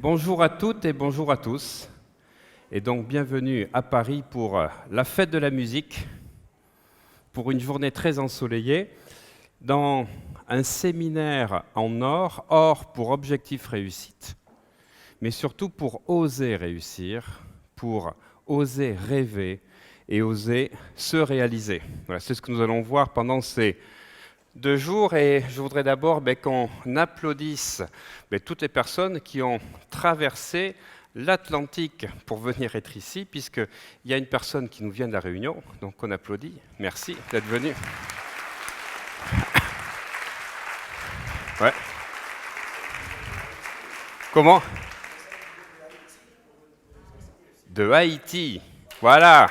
Bonjour à toutes et bonjour à tous. Et donc bienvenue à Paris pour la fête de la musique, pour une journée très ensoleillée, dans un séminaire en or pour objectif réussite, mais surtout pour oser réussir, pour oser rêver et oser se réaliser. Voilà, c'est ce que nous allons voir pendant ces 2 jours, et je voudrais d'abord qu'on applaudisse toutes les personnes qui ont traversé l'Atlantique pour venir être ici, puisqu'il y a une personne qui nous vient de La Réunion, donc on applaudit. Merci d'être venu. Ouais. Comment? De Haïti. Voilà.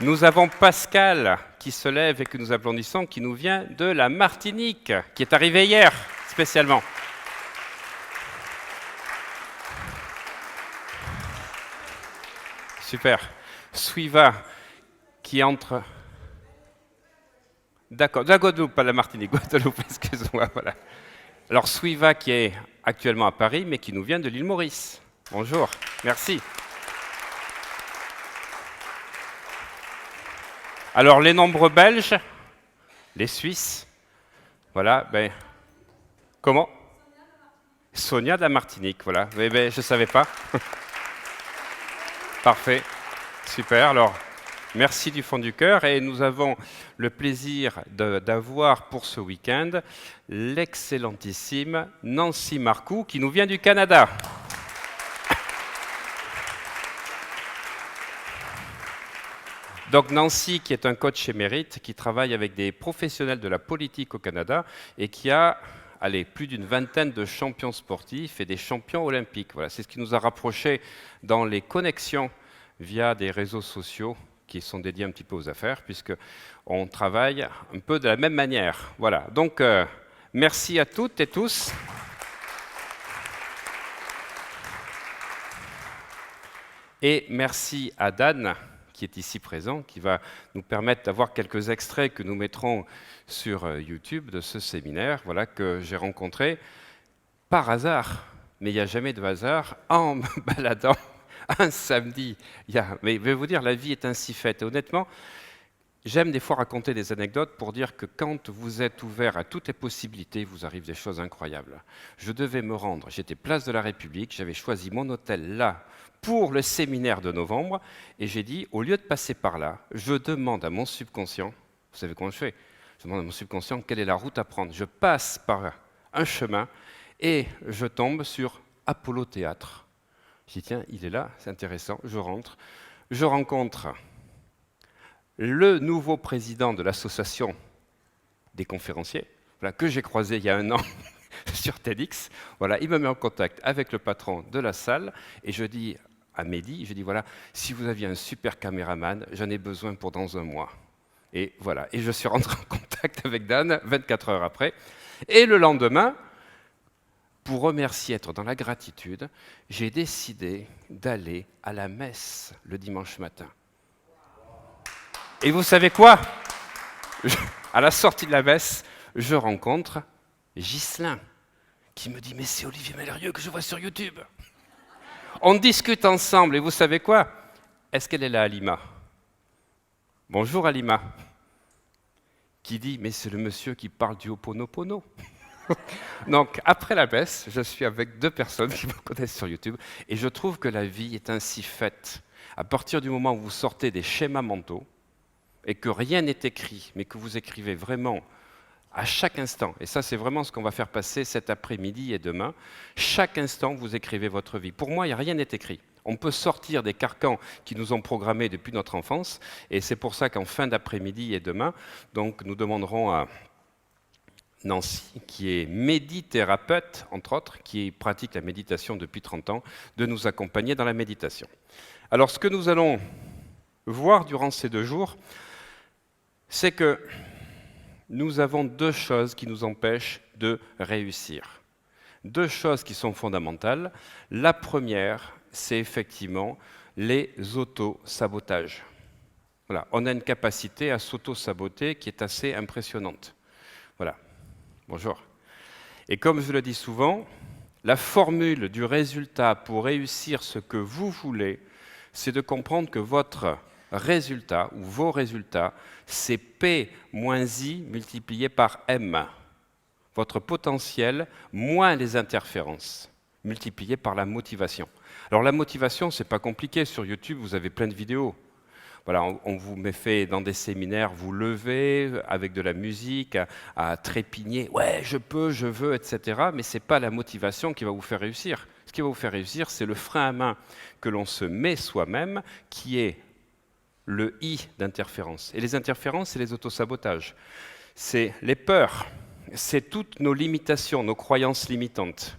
Nous avons Pascal qui se lève et que nous applaudissons, qui nous vient de la Martinique, qui est arrivé hier, spécialement. Super. Suiva, qui entre... D'accord, de la Guadeloupe, pas la Martinique, Guadeloupe, excuse-moi, voilà. Alors Suiva, qui est actuellement à Paris, mais qui nous vient de l'île Maurice. Bonjour, merci. Alors, les nombreux Belges, les Suisses, voilà, comment? Sonia de la Martinique, voilà. Je ne savais pas. Parfait, super. Alors, merci du fond du cœur. Et nous avons le plaisir d'avoir pour ce week-end l'excellentissime Nancy Marcoux, qui nous vient du Canada. Donc Nancy, qui est un coach émérite, qui travaille avec des professionnels de la politique au Canada et qui a plus d'une vingtaine de champions sportifs et des champions olympiques. Voilà, c'est ce qui nous a rapprochés dans les connexions via des réseaux sociaux qui sont dédiés un petit peu aux affaires, puisqu'on travaille un peu de la même manière. Voilà, donc merci à toutes et tous. Et merci à Dan, qui est ici présent, qui va nous permettre d'avoir quelques extraits que nous mettrons sur YouTube de ce séminaire, voilà, que j'ai rencontré par hasard, mais il n'y a jamais de hasard, en me baladant un samedi. Mais je vais vous dire, la vie est ainsi faite. Et honnêtement, j'aime des fois raconter des anecdotes pour dire que quand vous êtes ouvert à toutes les possibilités, vous arrivent des choses incroyables. Je devais me rendre, j'étais place de la République, j'avais choisi mon hôtel là, pour le séminaire de novembre, et j'ai dit, au lieu de passer par là, je demande à mon subconscient, vous savez comment je fais? Je demande à mon subconscient quelle est la route à prendre. Je passe par un chemin et je tombe sur Apollo Théâtre. Je dis, tiens, il est là, c'est intéressant, je rentre. Je rencontre le nouveau président de l'association des conférenciers, voilà, que j'ai croisé il y a 1 an sur TEDx. Voilà, il me met en contact avec le patron de la salle et je dis à Mehdi, je dis voilà, si vous aviez un super caméraman, j'en ai besoin pour dans 1 mois. Et voilà, et je suis rentré en contact avec Dan 24 heures après. Et le lendemain, pour remercier, être dans la gratitude, j'ai décidé d'aller à la messe le dimanche matin. Et vous savez quoi? À la sortie de la messe, je rencontre Ghislain, qui me dit « Mais c'est Olivier Mellerieux que je vois sur YouTube !» On discute ensemble, et vous savez quoi? Est-ce qu'elle est là, Alima? Bonjour, Alima. Qui dit « Mais c'est le monsieur qui parle du Ho'oponopono !» Donc, après la messe, je suis avec 2 personnes qui me connaissent sur YouTube, et je trouve que la vie est ainsi faite. À partir du moment où vous sortez des schémas mentaux, et que rien n'est écrit, mais que vous écrivez vraiment à chaque instant, et ça c'est vraiment ce qu'on va faire passer cet après-midi et demain, chaque instant vous écrivez votre vie. Pour moi, rien n'est écrit. On peut sortir des carcans qui nous ont programmés depuis notre enfance, et c'est pour ça qu'en fin d'après-midi et demain, donc, nous demanderons à Nancy, qui est médithérapeute, entre autres, qui pratique la méditation depuis 30 ans, de nous accompagner dans la méditation. Alors ce que nous allons voir durant ces 2 jours, c'est que nous avons 2 choses qui nous empêchent de réussir. 2 choses qui sont fondamentales. La première, c'est effectivement les auto-sabotages. Voilà, on a une capacité à s'auto-saboter qui est assez impressionnante. Voilà. Bonjour. Et comme je le dis souvent, la formule du résultat pour réussir ce que vous voulez, c'est de comprendre que votre résultat ou vos résultats, c'est P moins I multiplié par M. Votre potentiel moins les interférences, multiplié par la motivation. Alors la motivation, c'est pas compliqué. Sur YouTube, vous avez plein de vidéos. Voilà, on vous met fait dans des séminaires, vous levez avec de la musique, à trépigner, ouais, je peux, je veux, etc. Mais ce n'est pas la motivation qui va vous faire réussir. Ce qui va vous faire réussir, c'est le frein à main que l'on se met soi-même, qui est le I d'interférence. Et les interférences, c'est les autosabotages. C'est les peurs, c'est toutes nos limitations, nos croyances limitantes.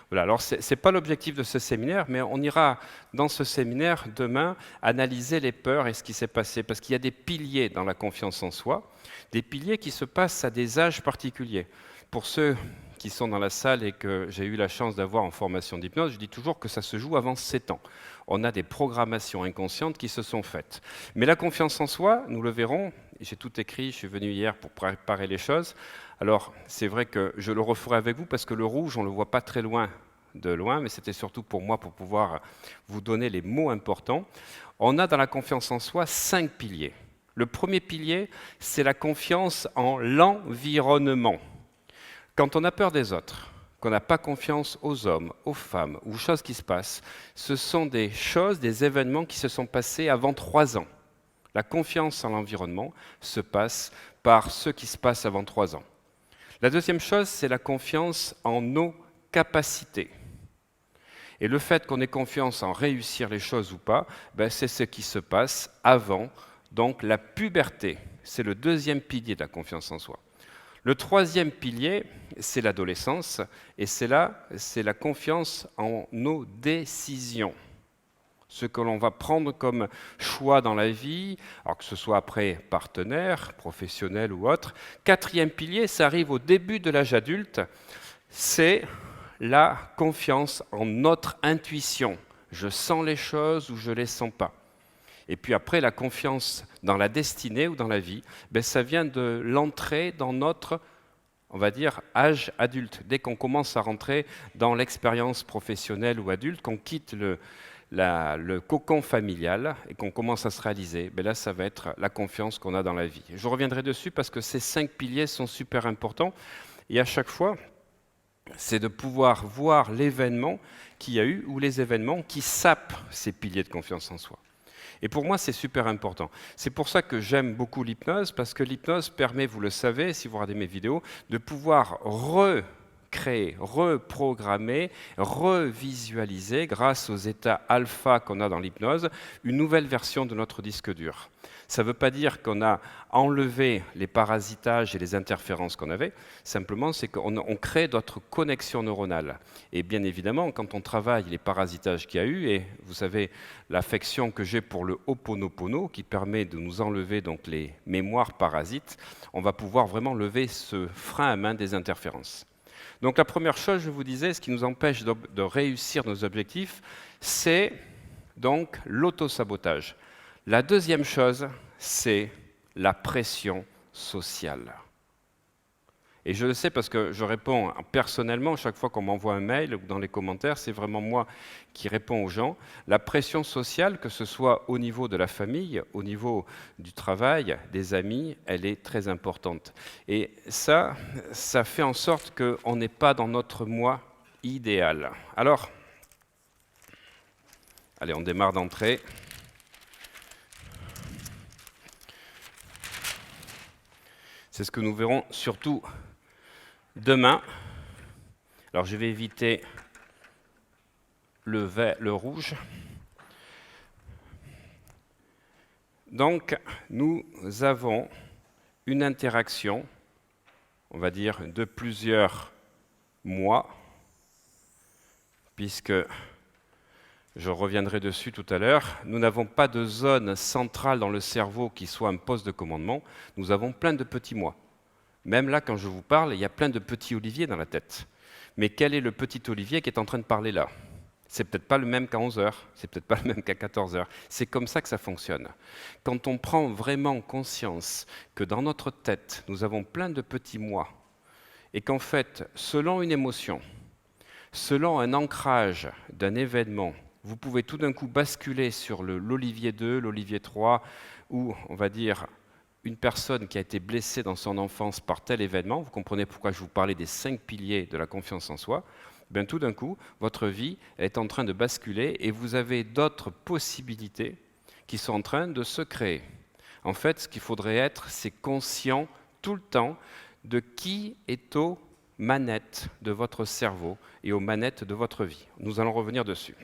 Voilà, alors ce n'est pas l'objectif de ce séminaire, mais on ira dans ce séminaire demain analyser les peurs et ce qui s'est passé, parce qu'il y a des piliers dans la confiance en soi, des piliers qui se passent à des âges particuliers. Pour ceux qui sont dans la salle et que j'ai eu la chance d'avoir en formation d'hypnose, je dis toujours que ça se joue avant 7 ans. On a des programmations inconscientes qui se sont faites. Mais la confiance en soi, nous le verrons, j'ai tout écrit, je suis venu hier pour préparer les choses. Alors, c'est vrai que je le referai avec vous parce que le rouge, on ne le voit pas très loin de loin, mais c'était surtout pour moi pour pouvoir vous donner les mots importants. On a dans la confiance en soi 5 piliers. Le premier pilier, c'est la confiance en l'environnement. Quand on a peur des autres, qu'on n'a pas confiance aux hommes, aux femmes, aux choses qui se passent, ce sont des choses, des événements qui se sont passés avant 3 ans. La confiance en l'environnement se passe par ce qui se passe avant 3 ans. La deuxième chose, c'est la confiance en nos capacités. Et le fait qu'on ait confiance en réussir les choses ou pas, c'est ce qui se passe avant, donc la puberté. C'est le deuxième pilier de la confiance en soi. Le troisième pilier, c'est l'adolescence, et c'est la confiance en nos décisions. Ce que l'on va prendre comme choix dans la vie, alors que ce soit après partenaire, professionnel ou autre. Quatrième pilier, ça arrive au début de l'âge adulte, c'est la confiance en notre intuition. Je sens les choses ou je ne les sens pas. Et puis après, la confiance dans la destinée ou dans la vie, ça vient de l'entrée dans notre, on va dire, âge adulte. Dès qu'on commence à rentrer dans l'expérience professionnelle ou adulte, qu'on quitte le cocon familial et qu'on commence à se réaliser, là, ça va être la confiance qu'on a dans la vie. Je reviendrai dessus parce que ces 5 piliers sont super importants. Et à chaque fois, c'est de pouvoir voir l'événement qu'il y a eu ou les événements qui sapent ces piliers de confiance en soi. Et pour moi, c'est super important. C'est pour ça que j'aime beaucoup l'hypnose, parce que l'hypnose permet, vous le savez, si vous regardez mes vidéos, de pouvoir recréer, reprogrammer, revisualiser, grâce aux états alpha qu'on a dans l'hypnose, une nouvelle version de notre disque dur. Ça ne veut pas dire qu'on a enlevé les parasitages et les interférences qu'on avait, simplement c'est qu'on crée d'autres connexions neuronales. Et bien évidemment, quand on travaille les parasitages qu'il y a eu, et vous savez l'affection que j'ai pour le Ho'oponopono, qui permet de nous enlever donc les mémoires parasites, on va pouvoir vraiment lever ce frein à main des interférences. Donc la première chose, je vous disais, ce qui nous empêche de réussir nos objectifs, c'est donc l'autosabotage. La deuxième chose, c'est la pression sociale. Et je le sais parce que je réponds personnellement, chaque fois qu'on m'envoie un mail ou dans les commentaires, c'est vraiment moi qui réponds aux gens. La pression sociale, que ce soit au niveau de la famille, au niveau du travail, des amis, elle est très importante. Et ça fait en sorte qu'on n'est pas dans notre moi idéal. Alors, allez, on démarre d'entrée. C'est ce que nous verrons surtout demain. Alors je vais éviter le rouge. Donc nous avons une interaction, on va dire, de plusieurs mois, puisque je reviendrai dessus tout à l'heure, nous n'avons pas de zone centrale dans le cerveau qui soit un poste de commandement, nous avons plein de petits moi. Même là, quand je vous parle, il y a plein de petits Olivier dans la tête. Mais quel est le petit Olivier qui est en train de parler là? C'est peut-être pas le même qu'à 11h, c'est peut-être pas le même qu'à 14h. C'est comme ça que ça fonctionne. Quand on prend vraiment conscience que dans notre tête, nous avons plein de petits moi, et qu'en fait, selon une émotion, selon un ancrage d'un événement, vous pouvez tout d'un coup basculer sur l'Olivier 2, l'Olivier 3, ou on va dire une personne qui a été blessée dans son enfance par tel événement. Vous comprenez pourquoi je vous parlais des 5 piliers de la confiance en soi. Bien, tout d'un coup, votre vie est en train de basculer et vous avez d'autres possibilités qui sont en train de se créer. En fait, ce qu'il faudrait être, c'est conscient tout le temps de qui est aux manettes de votre cerveau et aux manettes de votre vie. Nous allons revenir dessus.